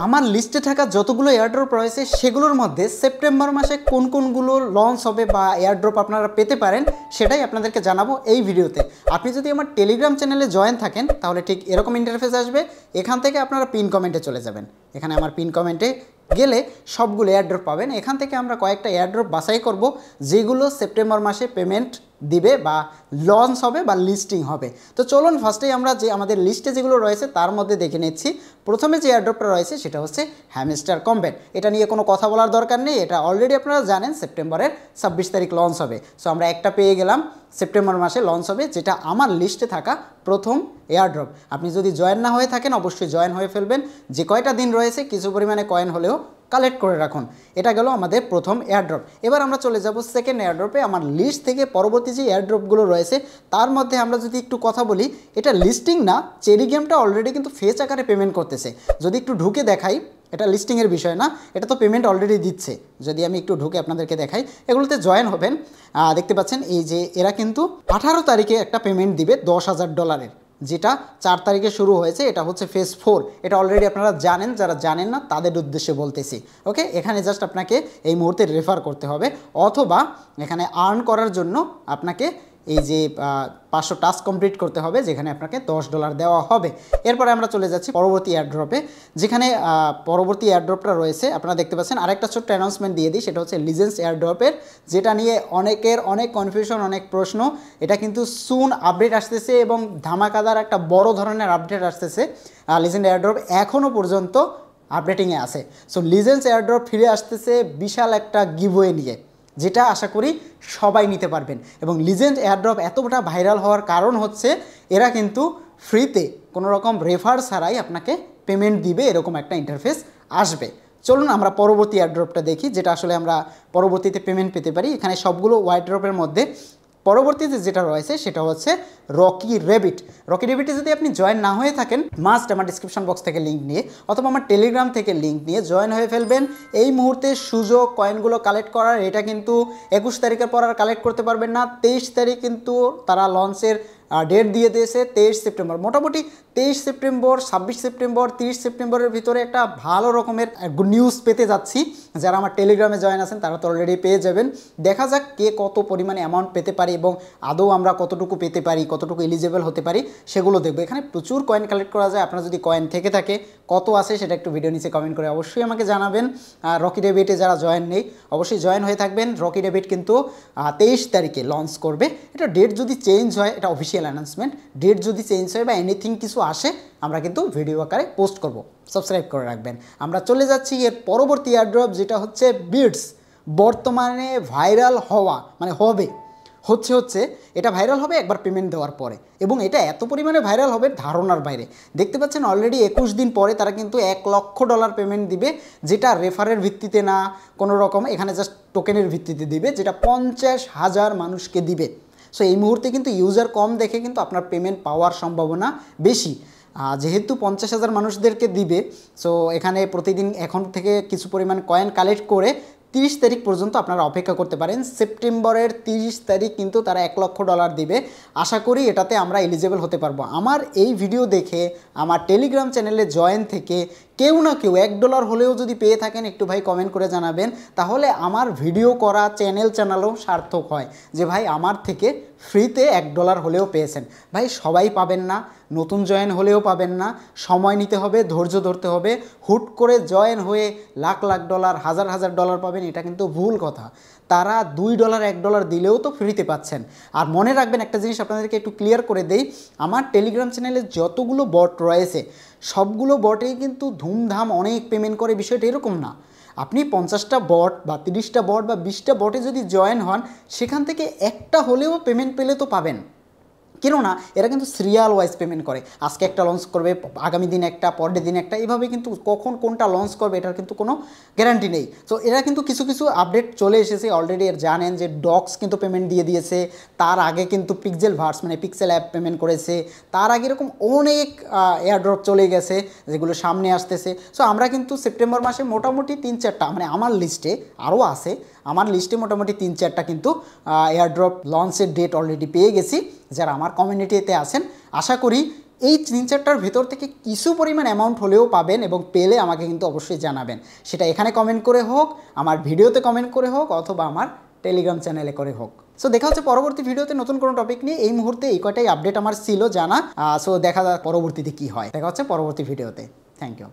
আমার লিস্টে থাকা যতগুলো এয়ারড্রপ রয়েছে সেগুলোর মধ্যে সেপ্টেম্বর মাসে কোন কোনগুলো লঞ্চ হবে বা এয়ারড্রপ আপনারা পেতে পারেন সেটাই আপনাদেরকে জানাবো এই ভিডিওতে। আপনি যদি আমার টেলিগ্রাম চ্যানেলে জয়েন থাকেন তাহলে ঠিক এরকম ইন্টারফেস আসবে। এখান থেকে আপনারা পিন কমেন্টে চলে যাবেন। এখানে আমার পিন কমেন্টে গেলে সবগুলো এয়ারড্রপ পাবেন। এখান থেকে আমরা কয়েকটা এয়ারড্রপ বাছাই করব যেগুলো সেপ্টেম্বর মাসে পেমেন্ট দিবে বা লঞ্চ হবে বা লিস্টিং হবে। তো চলুন ফার্স্টেই আমরা যে আমাদের লিস্টে যেগুলো রয়েছে তার মধ্যে দেখে নিচ্ছি। প্রথমে যে এয়ারড্রপটা রয়েছে সেটা হচ্ছে হ্যামস্টার কমব্যাট। এটা নিয়ে কোনো কথা বলার দরকার নেই, এটা অলরেডি আপনারা জানেন সেপ্টেম্বরের 26 তারিখ লঞ্চ হবে। সো আমরা একটা পেয়ে গেলাম, সেপ্টেম্বর মাসে লঞ্চ হবে, যেটা আমার লিস্টে থাকা প্রথম এয়ারড্রপ। আপনি যদি জয়েন না হয়ে থাকেন অবশ্যই জয়েন হয়ে ফেলবেন। যে কয়টা দিন রয়েছে কিছু পরিমাণে কয়েন হলেও কালেক্ট করে রাখুন। এটা গেল আমাদের প্রথম এয়ারড্রপ। এবার আমরা চলে যাব সেকেন্ড এয়ারড্রপে। আমার লিস্ট থেকে পরবর্তী যে এয়ারড্রপগুলো রয়েছে তার মধ্যে আমরা যদি একটু কথা বলি, এটা লিস্টিং না, চেরি গেমটা অলরেডি কিন্তু ফেচ আকারে পেমেন্ট করতেছে। যদি একটু ঢুকে দেখাই, এটা লিস্টিংয়ের বিষয় না, এটা তো পেমেন্ট অলরেডি দিচ্ছে। যদি আমি একটু ঢুকে আপনাদেরকে দেখাই, এগুলোতে জয়েন হবেন। দেখতে পাচ্ছেন এই যে এরা কিন্তু 18 তারিখে একটা পেমেন্ট দিবে $10,000, যেটা 4 তারিখে শুরু হয়েছে। এটা হচ্ছে ফেজ 4। এটা অলরেডি আপনারা জানেন, যারা জানেন না তাদের উদ্দেশ্যে বলতেছি। ওকে, এখানে জাস্ট আপনাকে এই মুহূর্তে রেফার করতে হবে, অথবা এখানে আর্ন করার জন্য আপনাকে এই যে 500 টাস্ক কমপ্লিট করতে হবে, যেখানে আপনাকে $10 দেওয়া হবে। এরপরে আমরা চলে যাচ্ছি পরবর্তী এয়ারড্রপে, যেখানে পরবর্তী এয়ারড্রপটা রয়েছে আপনারা দেখতে পাচ্ছেন। আরেকটা ছোট্ট অ্যানাউন্সমেন্ট দিয়ে দিই, সেটা হচ্ছে লিজেন্ডস এয়ারড্রপের, যেটা নিয়ে অনেকের অনেক কনফিউশন, অনেক প্রশ্ন। এটা কিন্তু সুন আপডেট আসতেছে এবং ধামাকাদার একটা বড় ধরনের আপডেট আসতেছে। লিজেন্ড এয়ারড্রপ এখনও পর্যন্ত আপডেটিংয়ে আছে। সো লিজেন্ডস এয়ারড্রপ ফিরে আসতেছে বিশাল একটা গিভওয়ে নিয়ে, যেটা আশা করি সবাই নিতে পারবেন। এবং লিজেন্ড এয়ারড্রপ এতটা ভাইরাল হওয়ার কারণ হচ্ছে এরা কিন্তু ফ্রিতে কোনো রকম রেফার ছাড়াই আপনাকে পেমেন্ট দিবে, এরকম একটা ইন্টারফেস আসবে। চলুন আমরা পরবর্তী এয়ারড্রপটা দেখি, যেটা আসলে আমরা পরবর্তীতে পেমেন্ট পেতে পারি। এখানে সবগুলো হোয়াইট ড্রপের মধ্যে পরবর্তীতে যেটা রয়েছে সেটা হচ্ছে রকি র্যাবিট। রকি র্যাবিটে যদি আপনি জয়েন না হয়ে থাকেন, মাস্ট আমার ডিসক্রিপশন বক্স থেকে লিঙ্ক নিয়ে অথবা আমার টেলিগ্রাম থেকে লিঙ্ক নিয়ে জয়েন হয়ে ফেলবেন। এই মুহূর্তে সুযোগ কয়েনগুলো কালেক্ট করার, এটা কিন্তু 21 তারিখের পর আর কালেক্ট করতে পারবেন না। 23 তারিখ কিন্তু তারা লঞ্চের ডেট দিয়ে দিয়েছে 23 সেপ্টেম্বর। মোটামুটি 23 সেপ্টেম্বর, 26 সেপ্টেম্বর, 30 সেপ্টেম্বরের ভিতরে একটা ভালো রকমের নিউজ পেতে যাচ্ছি। যারা আমার টেলিগ্রামে জয়েন আছেন তারা তো অলরেডি পেয়ে যাবেন। দেখা যাক কে কত পরিমাণে অ্যামাউন্ট পেতে পারি এবং আদৌ আমরা কতটুকু পেতে পারি, কতটুকু এলিজেবল হতে পারি সেগুলো দেখবো। এখানে প্রচুর কয়েন কালেক্ট করা যায়। আপনার যদি কয়েন থেকে থাকে, কত আছে সেটা একটু ভিডিও নিচে কমেন্ট করে অবশ্যই আমাকে জানাবেন। রকি র্যাবিটে যারা জয়েন নেই অবশ্যই জয়েন হয়ে থাকবেন। রকি র্যাবিট কিন্তু 23 তারিখে লঞ্চ করবে। এটা ডেট যদি চেঞ্জ হয়, এটা অফিসিয়াল অ্যানাউন্সমেন্ট, ডেট যদি চেঞ্জ হয় বা এনিথিং কিছু আসে আমরা কিন্তু ভিডিও আকারে পোস্ট করব। সাবস্ক্রাইব করে রাখবেন। আমরা চলে যাচ্ছি এর পরবর্তী এয়ারড্রপ, যেটা হচ্ছে বিটস। বর্তমানে ভাইরাল হওয়া মানে হচ্ছে এটা ভাইরাল হবে একবার পেমেন্ট দেওয়ার পরে, এবং এটা এত পরিমাণে ভাইরাল হবে ধারণার বাইরে। দেখতে পাচ্ছেন অলরেডি 21 দিন পরে তারা কিন্তু $1 লক্ষ পেমেন্ট দিবে, যেটা রেফারের ভিত্তিতে না, কোনো রকম এখানে জাস্ট টোকেনের ভিত্তিতে দিবে, যেটা 50,000 মানুষকে দিবে। সো এই মুহূর্তে কিন্তু ইউজার কম দেখে কিন্তু আপনার পেমেন্ট পাওয়ার সম্ভাবনা বেশি। যেহেতু 50,000 মানুষদেরকে দিবে, সো এখানে প্রতিদিন এখন থেকে কিছু পরিমাণ কয়েন কালেক্ট করে 30 তারিখ পর্যন্ত আপনারা অপেক্ষা করতে পারেন। সেপ্টেম্বরের 30 তারিখ কিন্তু তারা $1 লক্ষ দিবে। আশা করি এটাতে আমরা এলিজেবল হতে পারবো। আমার এই ভিডিও দেখে আমার টেলিগ্রাম চ্যানেলে জয়েন থেকে কেউ না কেউ $1 হলেও যদি পেয়ে থাকেন একটু ভাই কমেন্ট করে জানাবেন, তাহলে আমার ভিডিও করা চ্যানেলও সার্থক হয় যে ভাই আমার থেকে ফ্রিতে $1 হলেও পেয়েছেন। ভাই সবাই পাবেন না, নতুন জয়েন হলেও পাবেন না, সময় নিতে হবে, ধৈর্য ধরতে হবে। হুট করে জয়েন হয়ে লাখ লাখ ডলার, হাজার হাজার ডলার পাবেন, এটা কিন্তু ভুল কথা। তারা $2 $1 দিলেও তো ফ্রিতে পাচ্ছেন। আর মনে রাখবেন একটা জিনিস আপনাদেরকে একটু ক্লিয়ার করে দেই, আমার টেলিগ্রাম চ্যানেলে যতগুলো বট রয়েছে সবগুলো বটেই কিন্তু ধুমধাম অনেক পেমেন্ট করে, বিষয়টা এরকম না। আপনি 50টা বট বা 30টা বট বা 20টা বটে যদি জয়েন হন, সেখান থেকে একটা হলেও পেমেন্ট পেলে তো পাবেন। কেননা এরা কিন্তু সিরিয়াল ওয়াইজ পেমেন্ট করে। আজকে একটা লঞ্চ করবে, আগামী দিন একটা, পরের দিন একটা, এইভাবে কিন্তু কখন কোনটা লঞ্চ করবে এটার কিন্তু কোনো গ্যারান্টি নেই। তো এরা কিন্তু কিছু কিছু আপডেট চলে এসেছে অলরেডি। এর জানেন যে ডক্স কিন্তু পেমেন্ট দিয়ে দিয়েছে, তার আগে কিন্তু পিক্সেল ভার্স মানে পিক্সেল অ্যাপ পেমেন্ট করেছে, তার আগে এরকম অনেক এয়ারড্রপ চলে গেছে যেগুলো সামনে আসতেছে। সো আমরা কিন্তু সেপ্টেম্বর মাসে মোটামুটি 3-4টা, মানে আমার লিস্টে আরও আছে, আমার লিস্টে মোটামুটি 3-4টা কিন্তু এয়ারড্রপ লঞ্চের ডেট অলরেডি পেয়ে গেছি। যারা আমার কমিউনিটিতে আছেন আশা করি এই 3-4টার ভেতর থেকে কিছু পরিমাণ অ্যামাউন্ট হলেও পাবেন, এবং পেলে আমাকে কিন্তু অবশ্যই জানাবেন, সেটা এখানে কমেন্ট করে হোক, আমার ভিডিওতে কমেন্ট করে হোক, অথবা আমার টেলিগ্রাম চ্যানেলে করে হোক। সো দেখা হচ্ছে পরবর্তী ভিডিওতে নতুন কোনো টপিক নিয়ে। এই মুহূর্তে এই কয়টাই আপডেট আমার ছিল জানা। সো দেখা যাক পরবর্তীতে কি হয়। দেখা হচ্ছে পরবর্তী ভিডিওতে। Thank you.